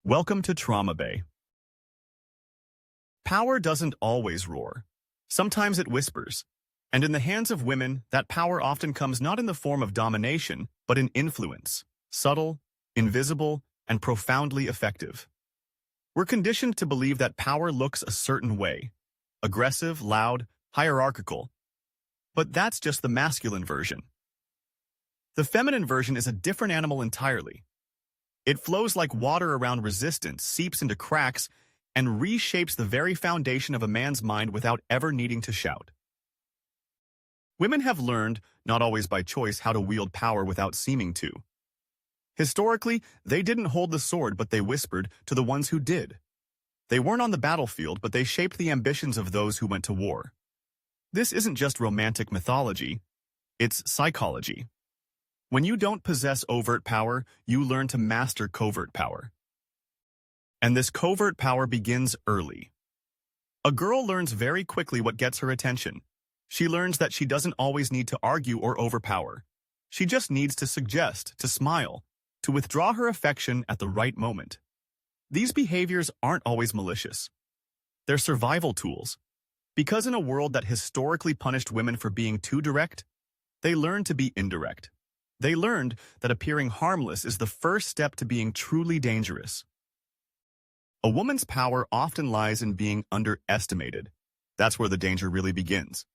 Welcome to Trauma Bay. Power doesn't always roar. Sometimes it whispers. And in the hands of women, that power often comes not in the form of domination, but in influence. Subtle, invisible, and profoundly effective. We're conditioned to believe that power looks a certain way. Aggressive, loud, hierarchical. But that's just the masculine version. The feminine version is a different animal entirely. It flows like water around resistance, seeps into cracks, and reshapes the very foundation of a man's mind without ever needing to shout. Women have learned, not always by choice, how to wield power without seeming to. Historically, they didn't hold the sword, but they whispered to the ones who did. They weren't on the battlefield, but they shaped the ambitions of those who went to war. This isn't just romantic mythology, it's psychology. When you don't possess overt power, you learn to master covert power. And this covert power begins early. A girl learns very quickly what gets her attention. She learns that she doesn't always need to argue or overpower. She just needs to suggest, to smile, to withdraw her affection at the right moment. These behaviors aren't always malicious. They're survival tools. Because in a world that historically punished women for being too direct, they learned to be indirect. They learned that appearing harmless is the first step to being truly dangerous. A woman's power often lies in being underestimated. That's where the danger really begins.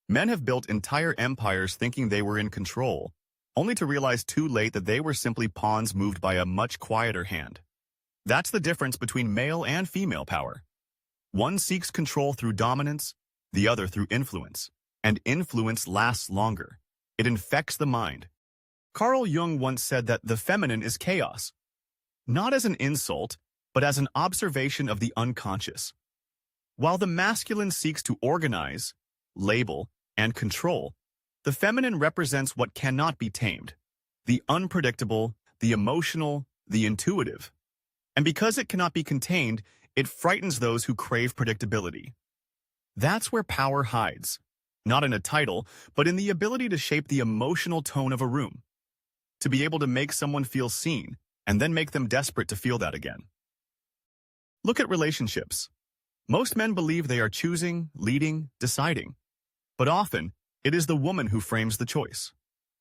Men have built entire empires thinking they were in control, only to realize too late that they were simply pawns moved by a much quieter hand. That's the difference between male and female power. One seeks control through dominance, the other through influence. And influence lasts longer. It infects the mind. Carl Jung once said that the feminine is chaos. Not as an insult, but as an observation of the unconscious. While the masculine seeks to organize, label, and control, the feminine represents what cannot be tamed, the unpredictable, the emotional, the intuitive. And because it cannot be contained, it frightens those who crave predictability. That's where power hides, not in a title, but in the ability to shape the emotional tone of a room, to be able to make someone feel seen, and then make them desperate to feel that again. Look at relationships. Most men believe they are choosing, leading, deciding. But often, it is the woman who frames the choice,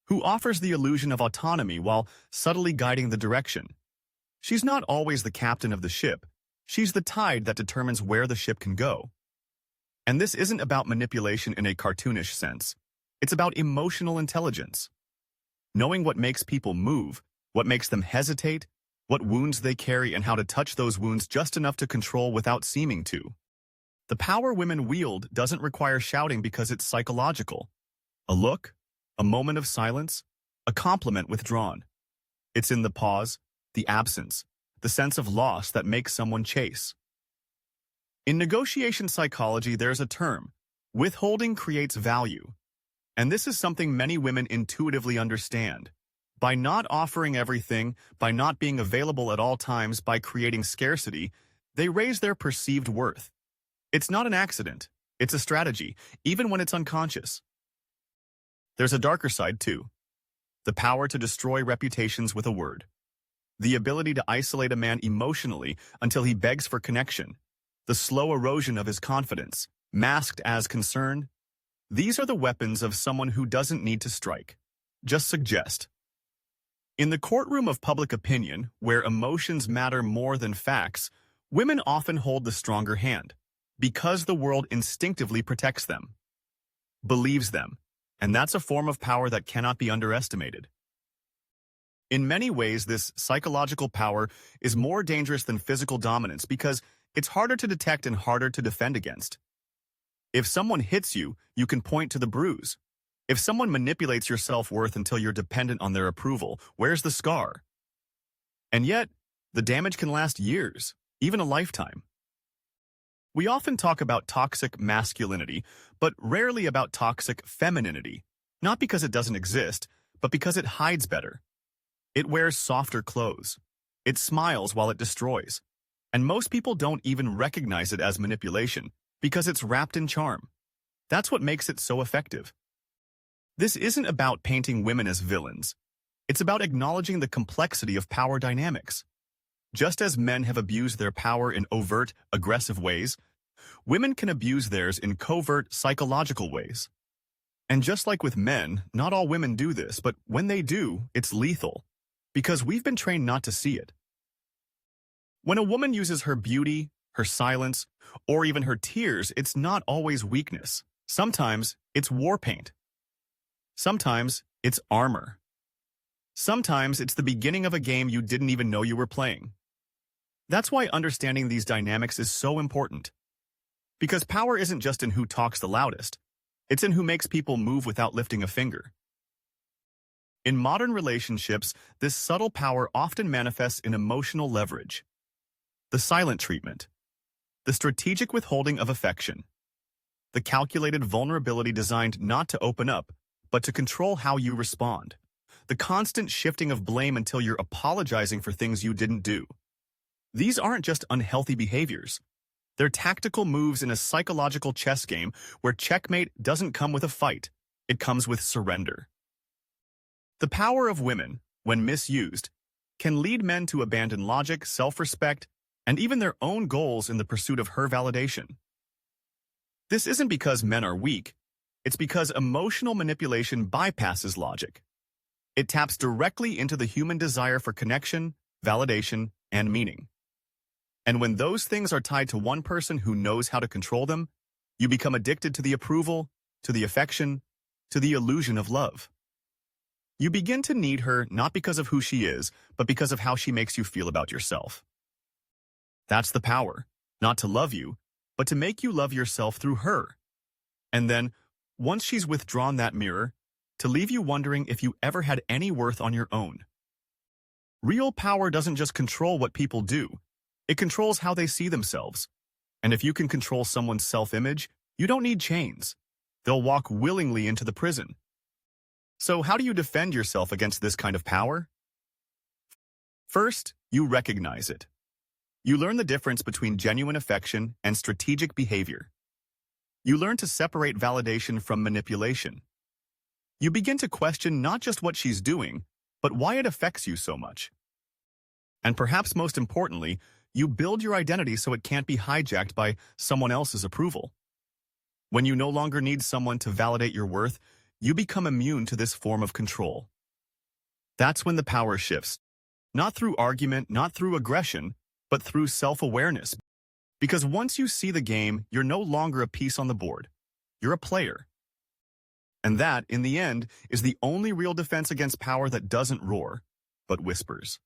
who offers the illusion of autonomy while subtly guiding the direction. She's not always the captain of the ship. She's the tide that determines where the ship can go. And this isn't about manipulation in a cartoonish sense. It's about emotional intelligence. Knowing what makes people move, what makes them hesitate, what wounds they carry, and how to touch those wounds just enough to control without seeming to. The power women wield doesn't require shouting because it's psychological. A look, a moment of silence, a compliment withdrawn. It's in the pause, the absence, the sense of loss that makes someone chase. In negotiation psychology, there's a term: withholding creates value. And this is something many women intuitively understand. By not offering everything, by not being available at all times, by creating scarcity, they raise their perceived worth. It's not an accident. It's a strategy, even when it's unconscious. There's a darker side, too. The power to destroy reputations with a word. The ability to isolate a man emotionally until he begs for connection. The slow erosion of his confidence, masked as concern. These are the weapons of someone who doesn't need to strike. Just suggest. In the courtroom of public opinion, where emotions matter more than facts, women often hold the stronger hand, because the world instinctively protects them, believes them, and that's a form of power that cannot be underestimated. In many ways, this psychological power is more dangerous than physical dominance because it's harder to detect and harder to defend against. If someone hits you, you can point to the bruise. If someone manipulates your self-worth until you're dependent on their approval, where's the scar? And yet, the damage can last years, even a lifetime. We often talk about toxic masculinity, but rarely about toxic femininity, not because it doesn't exist, but because it hides better. It wears softer clothes. It smiles while it destroys. And most people don't even recognize it as manipulation because it's wrapped in charm. That's what makes it so effective. This isn't about painting women as villains. It's about acknowledging the complexity of power dynamics. Just as men have abused their power in overt, aggressive ways, women can abuse theirs in covert, psychological ways. And just like with men, not all women do this, but when they do, it's lethal, because we've been trained not to see it. When a woman uses her beauty, her silence, or even her tears, it's not always weakness. Sometimes it's war paint. Sometimes it's armor. Sometimes it's the beginning of a game you didn't even know you were playing. That's why understanding these dynamics is so important. Because power isn't just in who talks the loudest. It's in who makes people move without lifting a finger. In modern relationships, this subtle power often manifests in emotional leverage. The silent treatment. The strategic withholding of affection. The calculated vulnerability designed not to open up, but to control how you respond. The constant shifting of blame until you're apologizing for things you didn't do. These aren't just unhealthy behaviors. They're tactical moves in a psychological chess game where checkmate doesn't come with a fight, it comes with surrender. The power of women, when misused, can lead men to abandon logic, self-respect, and even their own goals in the pursuit of her validation. This isn't because men are weak, it's because emotional manipulation bypasses logic. It taps directly into the human desire for connection, validation, and meaning. And when those things are tied to one person who knows how to control them, you become addicted to the approval, to the affection, to the illusion of love. You begin to need her not because of who she is, but because of how she makes you feel about yourself. That's the power, not to love you, but to make you love yourself through her. And then, once she's withdrawn that mirror, to leave you wondering if you ever had any worth on your own. Real power doesn't just control what people do, it controls how they see themselves. And if you can control someone's self-image, you don't need chains. They'll walk willingly into the prison. So how do you defend yourself against this kind of power? First, you recognize it. You learn the difference between genuine affection and strategic behavior. You learn to separate validation from manipulation. You begin to question not just what she's doing, but why it affects you so much. And perhaps most importantly, you build your identity so it can't be hijacked by someone else's approval. When you no longer need someone to validate your worth, you become immune to this form of control. That's when the power shifts. Not through argument, not through aggression, but through self-awareness. Because once you see the game, you're no longer a piece on the board. You're a player. And that, in the end, is the only real defense against power that doesn't roar, but whispers.